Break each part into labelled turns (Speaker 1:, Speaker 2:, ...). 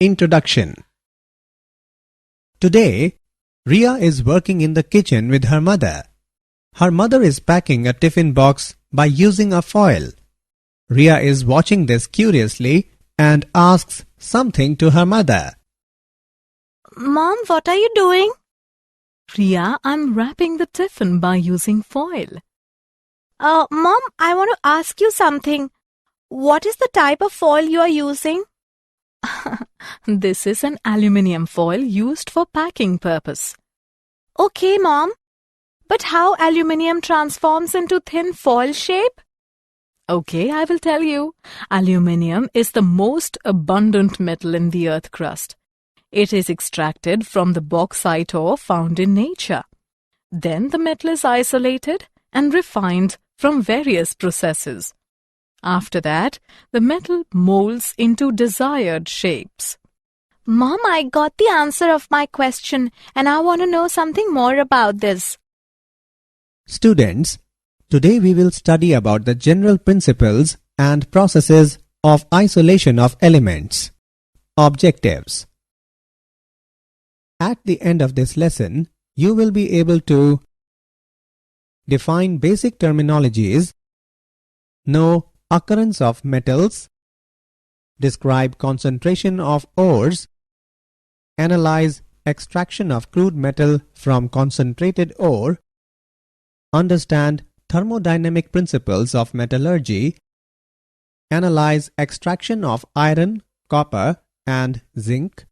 Speaker 1: Introduction. Today, Ria is working in the kitchen with her mother. Her mother is packing a tiffin box by using a foil. Ria is watching this curiously and asks something to her mother.
Speaker 2: Mom, what are you doing? Ria, I'm wrapping the tiffin by using foil. Mom, I want to ask you something. What is the type of foil you are using? This is an aluminium foil used for packing purpose. Okay, Mom. But how aluminium transforms into thin foil shape? Okay, I will tell you. Aluminium is the most abundant metal in the earth crust. It is extracted from the bauxite ore found in nature. Then the metal is isolated and refined from various processes. After that, the metal molds into desired shapes. Mom, I got the answer of my question and I want to know something more about this.
Speaker 1: Students, today we will study about the general principles and processes of isolation of elements. Objectives. At the end of this lesson, you will be able to define basic terminologies, know occurrence of metals, describe concentration of ores, analyze extraction of crude metal from concentrated ore, understand thermodynamic principles of metallurgy, analyze extraction of iron, copper, and zinc,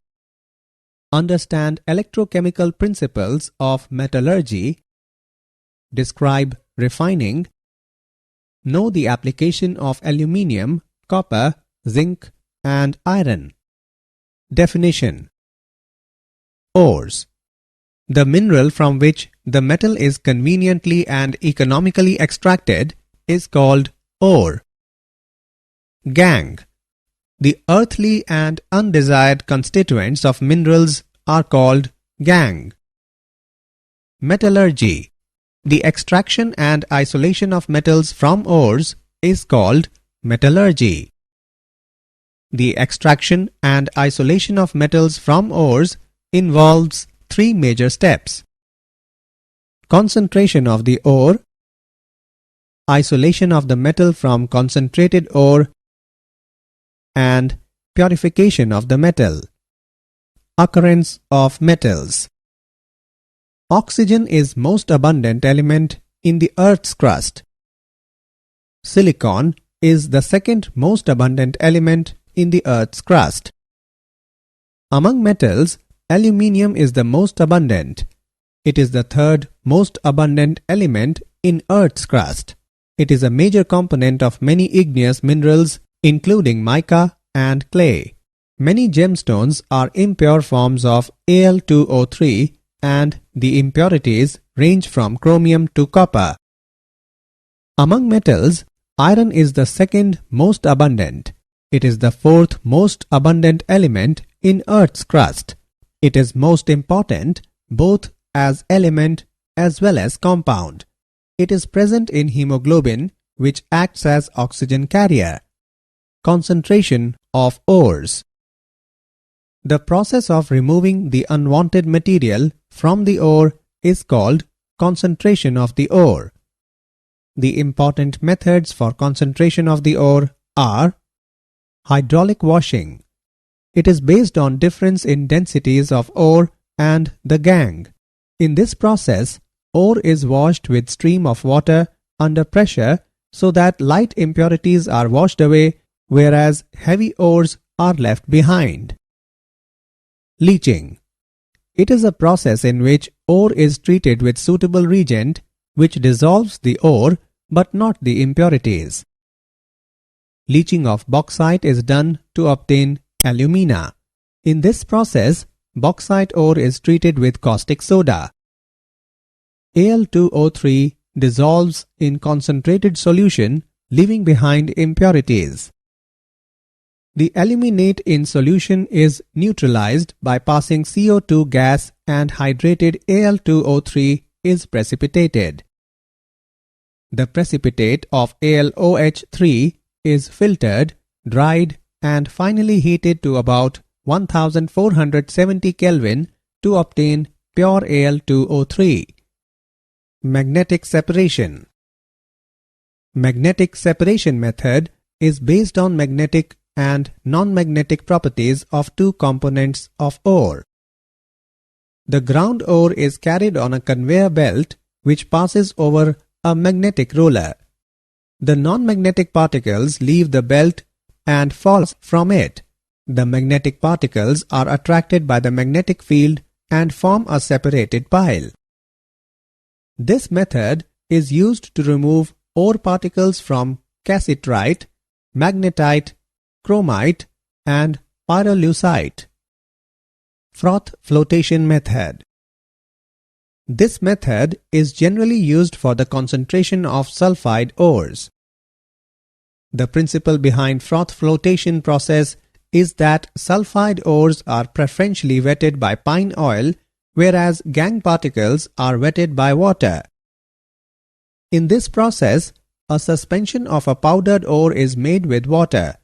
Speaker 1: understand electrochemical principles of metallurgy, describe refining, know the application of aluminium, copper, zinc, and iron. Definition. Ores. The mineral from which the metal is conveniently and economically extracted is called ore. Gangue. The earthly and undesired constituents of minerals are called gangue. Metallurgy. The extraction and isolation of metals from ores is called metallurgy. The extraction and isolation of metals from ores involves three major steps: concentration of the ore, isolation of the metal from concentrated ore, and purification of the metal. Occurrence of metals. Oxygen is most abundant element in the Earth's crust. Silicon is the second most abundant element in the Earth's crust. Among metals, aluminium is the most abundant. It is the third most abundant element in Earth's crust. It is a major component of many igneous minerals, including mica and clay. Many gemstones are impure forms of Al2O3, and the impurities range from chromium to copper. Among metals, iron is the second most abundant. It is the fourth most abundant element in Earth's crust. It is most important both as element as well as compound. It is present in hemoglobin, which acts as oxygen carrier. Concentration of ores. The process of removing the unwanted material from the ore is called concentration of the ore. The important methods for concentration of the ore are hydraulic washing. It is based on difference in densities of ore and the gangue. In this process, ore is washed with stream of water under pressure so that light impurities are washed away, whereas heavy ores are left behind. Leaching. It is a process in which ore is treated with suitable reagent which dissolves the ore but not the impurities. Leaching of bauxite is done to obtain alumina. In this process, bauxite ore is treated with caustic soda. Al2O3 dissolves in concentrated solution, leaving behind impurities. The aluminate in solution is neutralized by passing CO2 gas, and hydrated Al2O3 is precipitated. The precipitate of AlOH3 is filtered, dried, and finally heated to about 1470 Kelvin to obtain pure Al2O3. Magnetic separation. Magnetic separation method is based on magnetic and non-magnetic properties of two components of ore. The ground ore is carried on a conveyor belt which passes over a magnetic roller. The non-magnetic particles leave the belt and fall from it. The magnetic particles are attracted by the magnetic field and form a separated pile. This method is used to remove ore particles from cassiterite, magnetite, chromite, and pyrolusite. Froth flotation method. This method is generally used for the concentration of sulfide ores. The principle behind froth flotation process is that sulfide ores are preferentially wetted by pine oil, whereas gangue particles are wetted by water. In this process, a suspension of a powdered ore is made with water.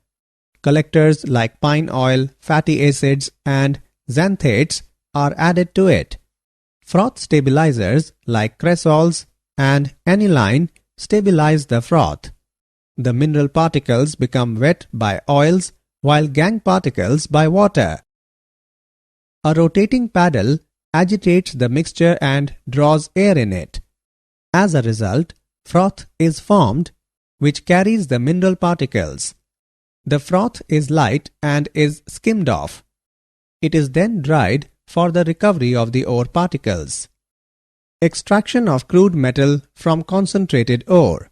Speaker 1: Collectors like pine oil, fatty acids, and xanthates are added to it. Froth stabilizers like cresols and aniline stabilize the froth. The mineral particles become wet by oils while gangue particles by water. A rotating paddle agitates the mixture and draws air in it. As a result, froth is formed, which carries the mineral particles. The froth is light and is skimmed off. It is then dried for the recovery of the ore particles. Extraction of crude metal from concentrated ore.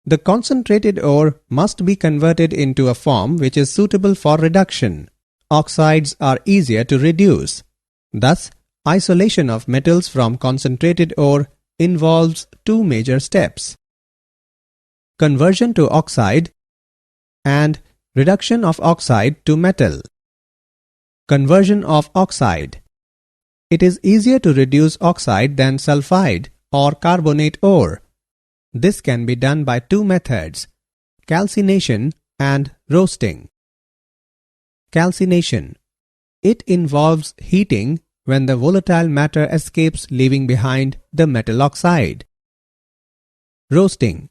Speaker 1: The concentrated ore must be converted into a form which is suitable for reduction. Oxides are easier to reduce. Thus, isolation of metals from concentrated ore involves two major steps: conversion to oxide and reduction of oxide to metal. Conversion of oxide. It is easier to reduce oxide than sulfide or carbonate ore. This can be done by two methods: calcination and roasting. Calcination. It involves heating when the volatile matter escapes, leaving behind the metal oxide. Roasting.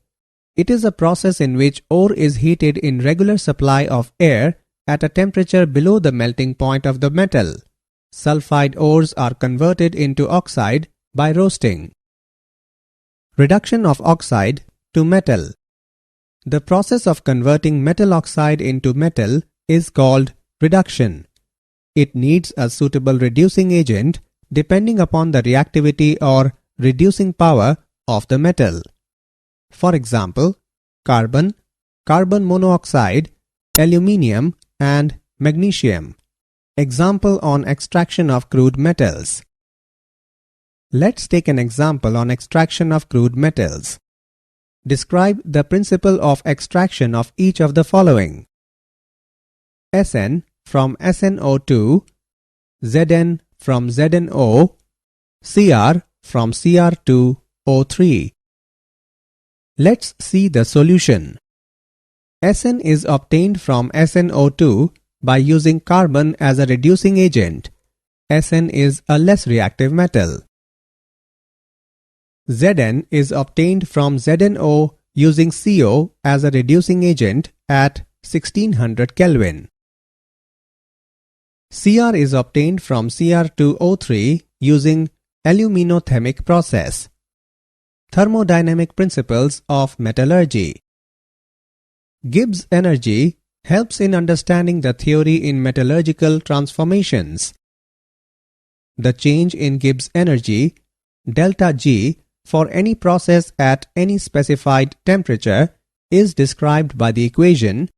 Speaker 1: It is a process in which ore is heated in regular supply of air at a temperature below the melting point of the metal. Sulfide ores are converted into oxide by roasting. Reduction of oxide to metal. The process of converting metal oxide into metal is called reduction. It needs a suitable reducing agent depending upon the reactivity or reducing power of the metal. For example, carbon, carbon monoxide, aluminium, and magnesium. Example on extraction of crude metals. Let's take an example on extraction of crude metals. Describe the principle of extraction of each of the following: Sn from SnO2, Zn from ZnO, Cr from Cr2O3. Let's see the solution. Sn is obtained from SnO2 by using carbon as a reducing agent. Sn is a less reactive metal. Zn is obtained from ZnO using CO as a reducing agent at 1600 Kelvin. Cr is obtained from Cr2O3 using aluminochemical process. Thermodynamic principles of metallurgy. Gibbs energy helps in understanding the theory in metallurgical transformations. The change in Gibbs energy, delta G, for any process at any specified temperature is described by the equation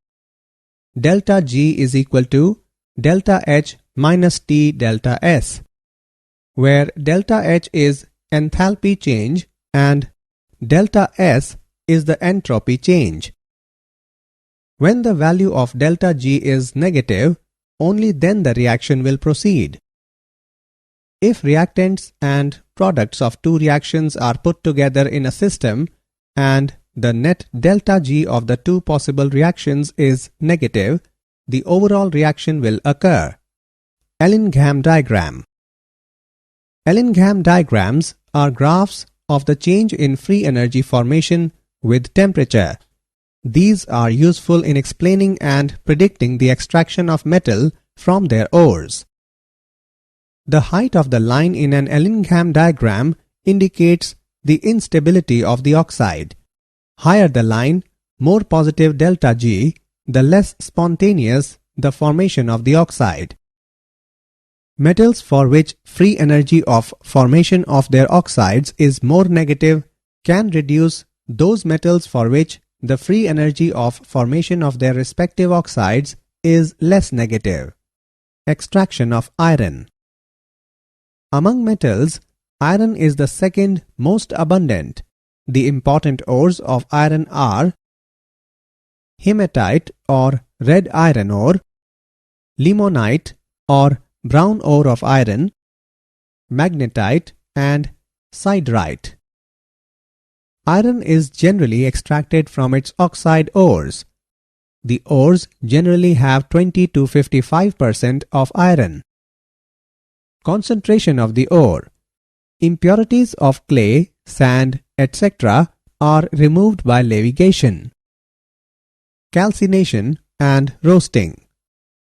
Speaker 1: delta G is equal to delta H minus T delta S, where delta H is enthalpy change and delta S is the entropy change. When the value of delta G is negative, only then the reaction will proceed. If reactants and products of two reactions are put together in a system and the net delta G of the two possible reactions is negative, the overall reaction will occur. Allingham diagram. Allingham diagrams are graphs of the change in free energy formation with temperature. These are useful in explaining and predicting the extraction of metal from their ores. The height of the line in an Allingham diagram indicates the instability of the oxide. Higher the line, more positive delta G, the less spontaneous the formation of the oxide. Metals for which free energy of formation of their oxides is more negative can reduce those metals for which the free energy of formation of their respective oxides is less negative. Extraction of iron. Among metals, iron is the second most abundant. The important ores of iron are hematite or red iron ore, limonite or brown ore of iron, magnetite and siderite. Iron is generally extracted from its oxide ores. The ores generally have 20 to 55% of iron. Concentration of the ore. Impurities of clay, sand, etc. are removed by leviation. Calcination and roasting.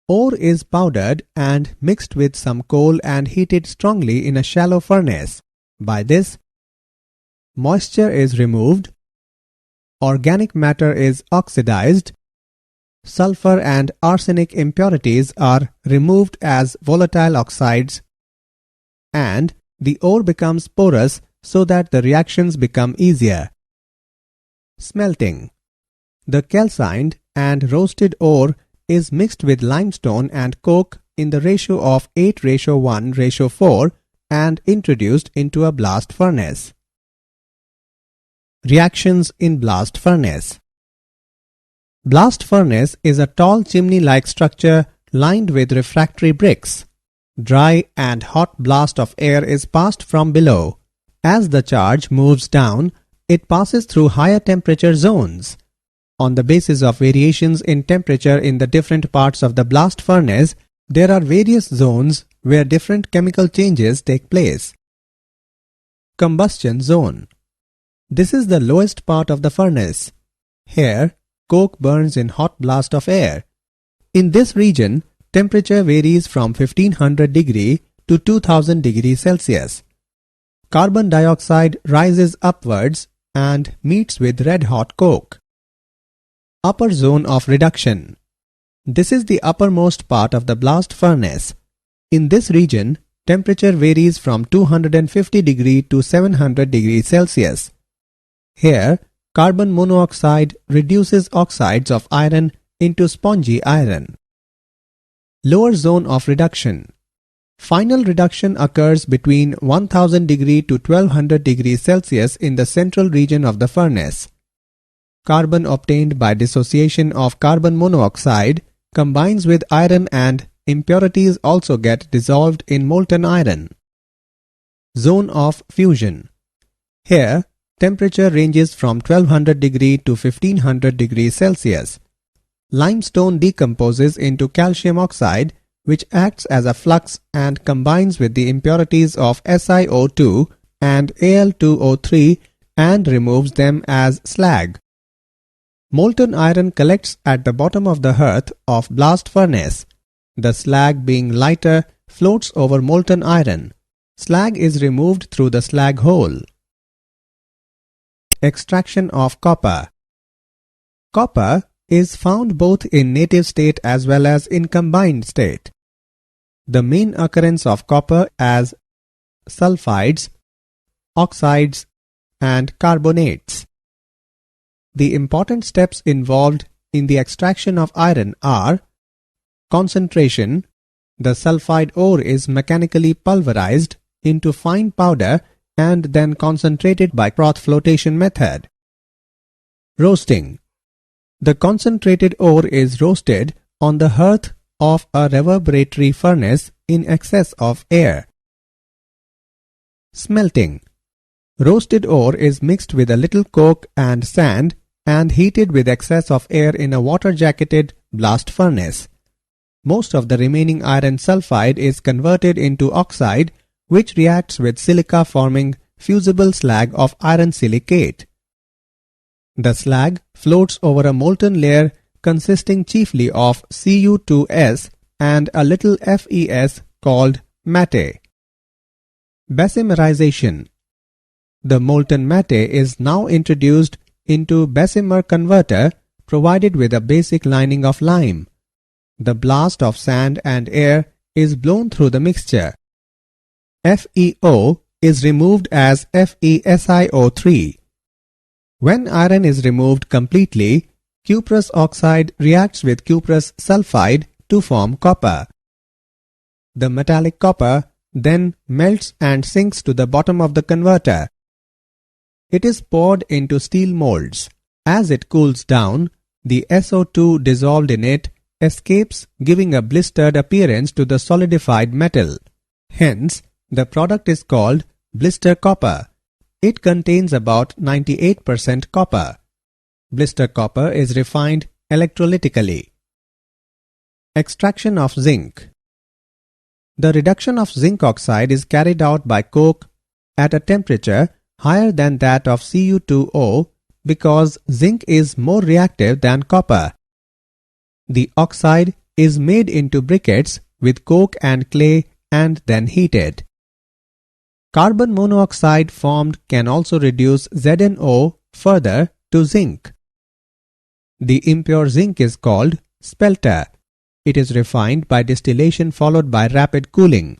Speaker 1: Ore is powdered and mixed with some coal and heated strongly in a shallow furnace. By this, moisture is removed, organic matter is oxidized, sulfur and arsenic impurities are removed as volatile oxides, and the ore becomes porous so that the reactions become easier. Smelting. The calcined and roasted ore is mixed with limestone and coke in the ratio of 8:1:4 and introduced into a blast furnace. Reactions in blast furnace. Blast furnace is a tall chimney-like structure lined with refractory bricks. Dry and hot blast of air is passed from below. As the charge moves down, it passes through higher temperature zones. On the basis of variations in temperature in the different parts of the blast furnace, there are various zones where different chemical changes take place. Combustion zone. This is the lowest part of the furnace. Here, coke burns in hot blast of air. In this region, temperature varies from 1500 degree to 2000 degrees Celsius. Carbon dioxide rises upwards and meets with red-hot coke. Upper zone of reduction. This is the uppermost part of the blast furnace. In this region, temperature varies from 250 degree to 700 degrees Celsius. Here, carbon monoxide reduces oxides of iron into spongy iron. Lower zone of reduction. Final reduction occurs between 1000 degree to 1200 degrees Celsius in the central region of the furnace. Carbon obtained by dissociation of carbon monoxide combines with iron and impurities also get dissolved in molten iron. Zone of fusion. Here, temperature ranges from 1200 degree to 1500 degrees Celsius. Limestone decomposes into calcium oxide, which acts as a flux and combines with the impurities of SiO2 and Al2O3 and removes them as slag. Molten iron collects at the bottom of the hearth of blast furnace. The slag, being lighter, floats over molten iron. Slag is removed through the slag hole. Extraction of copper. Copper is found both in native state as well as in combined state. The main occurrence of copper as sulfides, oxides, and carbonates. The important steps involved in the extraction of iron are concentration. The sulfide ore is mechanically pulverized into fine powder and then concentrated by froth flotation method. Roasting. The concentrated ore is roasted on the hearth of a reverberatory furnace in excess of air. Smelting. Roasted ore is mixed with a little coke and sand and heated with excess of air in a water-jacketed blast furnace. most of the remaining iron sulfide is converted into oxide, which reacts with silica forming fusible slag of iron silicate. The slag floats over a molten layer consisting chiefly of Cu2s and a little Fes called matte. Bessemerization. The molten matte is now introduced into Bessemer converter provided with a basic lining of lime. The blast of sand and air is blown through the mixture. FeO is removed as FeSiO3. When iron is removed completely, cuprous oxide reacts with cuprous sulfide to form copper. The metallic copper then melts and sinks to the bottom of the converter. It is poured into steel molds. As it cools down, the SO2 dissolved in it escapes, giving a blistered appearance to the solidified metal. Hence, the product is called blister copper. It contains about 98% copper. Blister copper is refined electrolytically. Extraction of zinc. The reduction of zinc oxide is carried out by coke at a temperature higher than that of Cu2O because zinc is more reactive than copper. The oxide is made into briquettes with coke and clay and then heated. Carbon monoxide formed can also reduce ZnO further to zinc. The impure zinc is called spelter. It is refined by distillation followed by rapid cooling.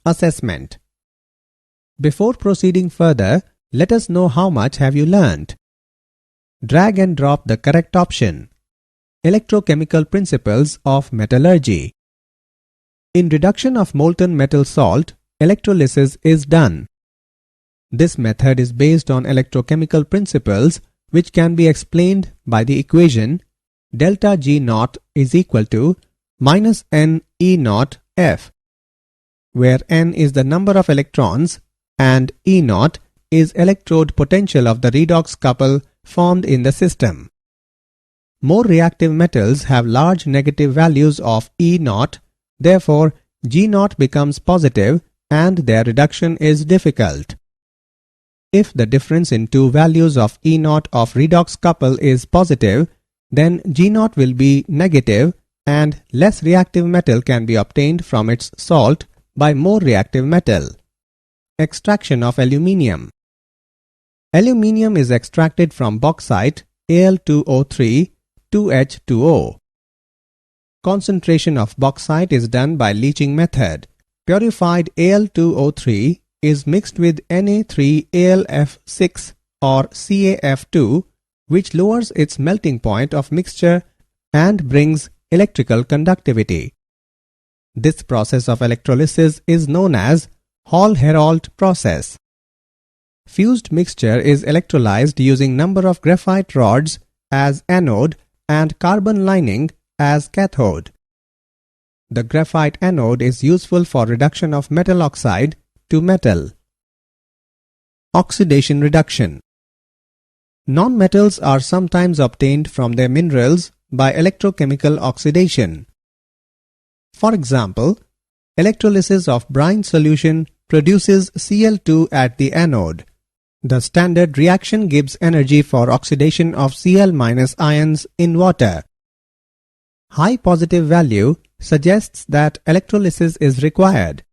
Speaker 1: Assessment. Before proceeding further, let us know how much have you learnt. Drag and drop the correct option. Electrochemical principles of metallurgy. In reduction of molten metal salt, electrolysis is done. This method is based on electrochemical principles which can be explained by the equation delta G naught is equal to minus n E naught F, where n is the number of electrons and E naught is electrode potential of the redox couple formed in the system. More reactive metals have large negative values of E naught, therefore G naught becomes positive and their reduction is difficult. If the difference in two values of E naught of redox couple is positive, then G naught will be negative and less reactive metal can be obtained from its salt by more reactive metal. Extraction of aluminium. Aluminium is extracted from bauxite Al2O3 2H2O. Concentration of bauxite is done by leaching method. Purified Al2O3 is mixed with Na3AlF6 or CaF2, which lowers its melting point of mixture and brings electrical conductivity. This process of electrolysis is known as Hall-Héroult process. Fused mixture is electrolyzed using number of graphite rods as anode and carbon lining as cathode. The graphite anode is useful for reduction of metal oxide to metal. Oxidation reduction. Non-metals are sometimes obtained from their minerals by electrochemical oxidation. For example, electrolysis of brine solution produces Cl2 at the anode. The standard reaction gives energy for oxidation of Cl- ions in water. High positive value suggests that electrolysis is required.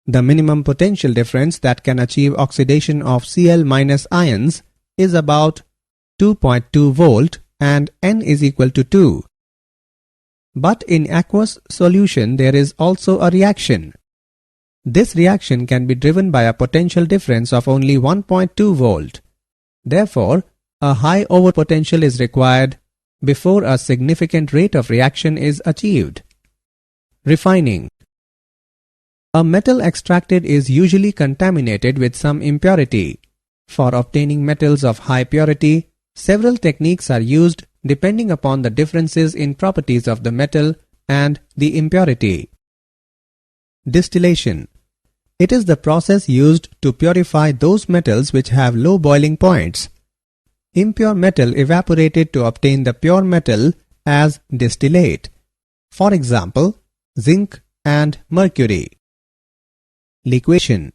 Speaker 1: The minimum potential difference that can achieve oxidation of Cl- ions is about 2.2 volt and N is equal to 2. But in aqueous solution there is also a reaction. This reaction can be driven by a potential difference of only 1.2 volt. Therefore, a high overpotential is required before a significant rate of reaction is achieved. Refining. A metal extracted is usually contaminated with some impurity. For obtaining metals of high purity, several techniques are used depending upon the differences in properties of the metal and the impurity. Distillation. It is the process used to purify those metals which have low boiling points. Impure metal evaporated to obtain the pure metal as distillate. For example, zinc and mercury. Liquefaction.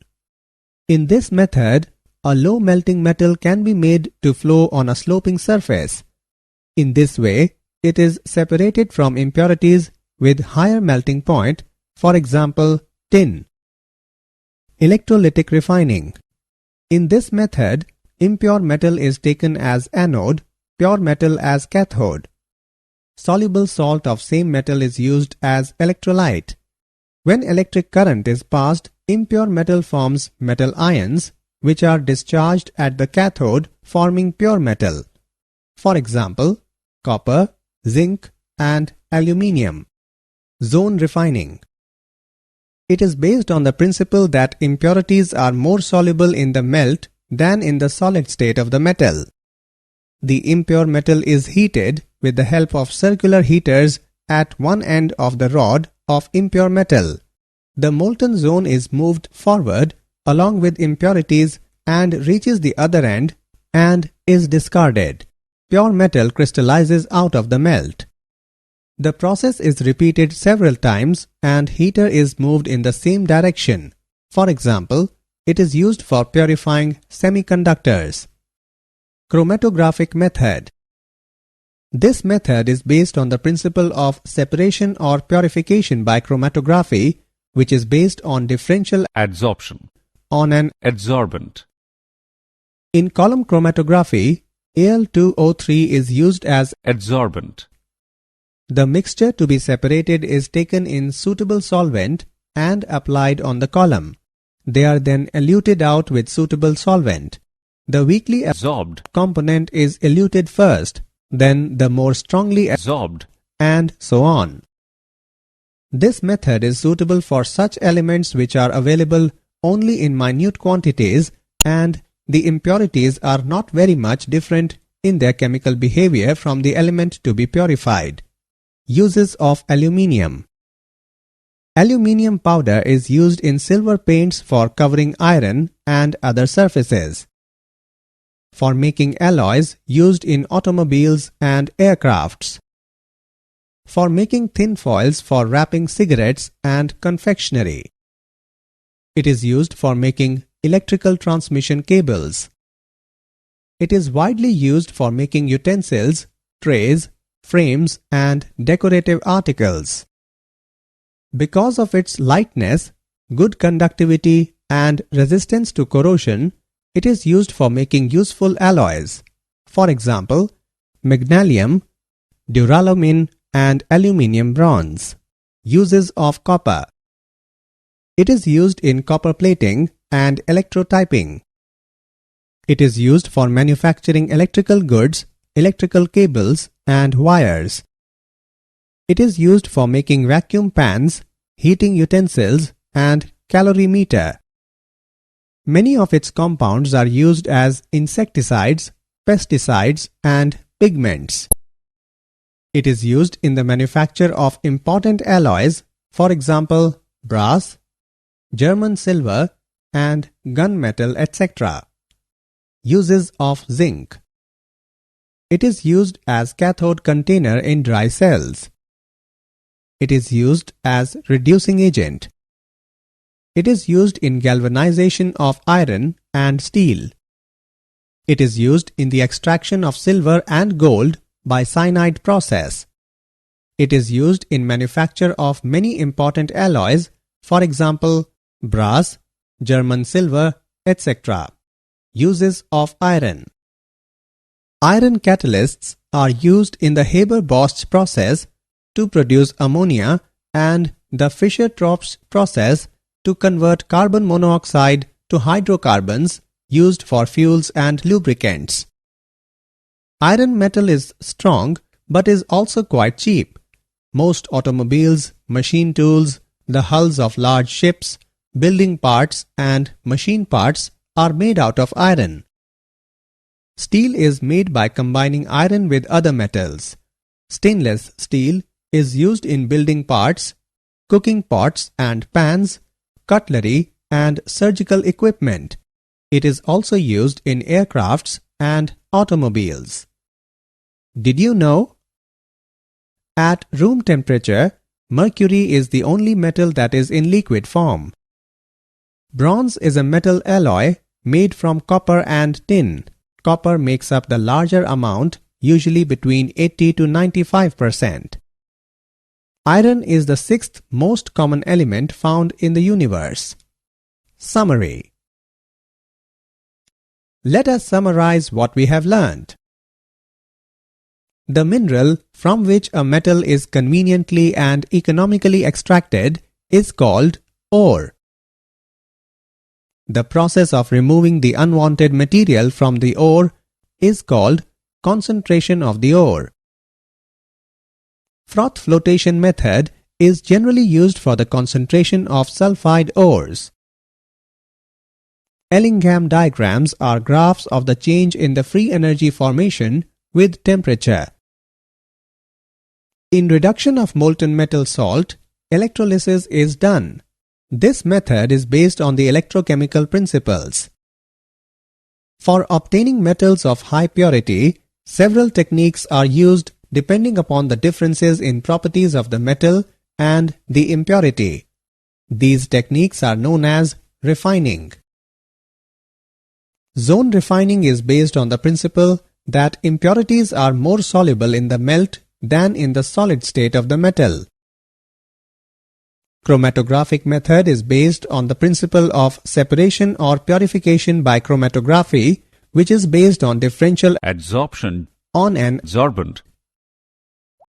Speaker 1: In this method, a low melting metal can be made to flow on a sloping surface. In this way, it is separated from impurities with higher melting point, for example, tin. Electrolytic refining. In this method, impure metal is taken as anode, pure metal as cathode. Soluble salt of same metal is used as electrolyte. When electric current is passed, impure metal forms metal ions, which are discharged at the cathode, forming pure metal. For example, copper, zinc, and aluminium. Zone refining. It is based on the principle that impurities are more soluble in the melt than in the solid state of the metal. The impure metal is heated with the help of circular heaters at one end of the rod of impure metal. The molten zone is moved forward along with impurities and reaches the other end and is discarded. Pure metal crystallizes out of the melt. The process is repeated several times and heater is moved in the same direction. For example, it is used for purifying semiconductors. Chromatographic method. This method is based on the principle of separation or purification by chromatography, which is based on differential
Speaker 3: adsorption
Speaker 1: on an
Speaker 3: adsorbent.
Speaker 1: In column chromatography, Al2O3 is used as
Speaker 3: Adsorbent.
Speaker 1: the mixture to be separated is taken in suitable solvent and applied on the column. They are then eluted out with suitable solvent. The weakly
Speaker 3: Adsorbed.
Speaker 1: component is eluted first, then the more strongly
Speaker 3: Adsorbed.
Speaker 1: and so on. This method is suitable for such elements which are available only in minute quantities and the impurities are not very much different in their chemical behavior from the element to be purified. Uses of aluminium. Aluminium powder is used in silver paints for covering iron and other surfaces. For making alloys used in automobiles and aircrafts. For making tin foils for wrapping cigarettes and confectionery. It is used for making electrical transmission cables. It is widely used for making utensils, trays, frames, and decorative articles. Because of its lightness, good conductivity, and resistance to corrosion, it is used for making useful alloys. For example, magnesium, duralumin, and aluminium bronze. Uses of copper. It is used in copper plating and electrotyping. It is used for manufacturing electrical goods, electrical cables, and wires. It is used for making vacuum pans, heating utensils, and calorimeter. Many of its compounds are used as insecticides, pesticides, and pigments. It is used in the manufacture of important alloys, for example, brass, German silver, and gunmetal, etc. Uses of zinc. It is used as cathode container in dry cells. It is used as reducing agent. It is used in galvanization of iron and steel. It is used in the extraction of silver and gold by cyanide process. It is used in manufacture of many important alloys, for example, brass, German silver, etc. Uses of iron. Iron catalysts are used in the Haber-Bosch process to produce ammonia and the Fischer-Tropsch process to convert carbon monoxide to hydrocarbons used for fuels and lubricants. Iron metal is strong but is also quite cheap. Most automobiles, machine tools, the hulls of large ships, building parts and machine parts are made out of iron. Steel is made by combining iron with other metals. Stainless steel is used in building parts, cooking pots and pans, cutlery and surgical equipment. It is also used in aircrafts and automobiles. Did you know? At room temperature, mercury is the only metal that is in liquid form. Bronze is a metal alloy made from copper and tin. Copper makes up the larger amount, usually between 80 to 95%. Iron is the sixth most common element found in the universe. Summary. Let us summarize what we have learned. The mineral from which a metal is conveniently and economically extracted is called ore. The process of removing the unwanted material from the ore is called concentration of the ore. Froth flotation method is generally used for the concentration of sulfide ores. Ellingham diagrams are graphs of the change in the free energy formation with temperature. In reduction of molten metal salt, electrolysis is done. This method is based on the electrochemical principles. For obtaining metals of high purity, several techniques are used depending upon the differences in properties of the metal and the impurity. These techniques are known as refining. Zone refining is based on the principle that impurities are more soluble in the melt than in the solid state of the metal. Chromatographic method is based on the principle of separation or purification by chromatography, which is based on differential
Speaker 3: adsorption
Speaker 1: on an
Speaker 3: adsorbent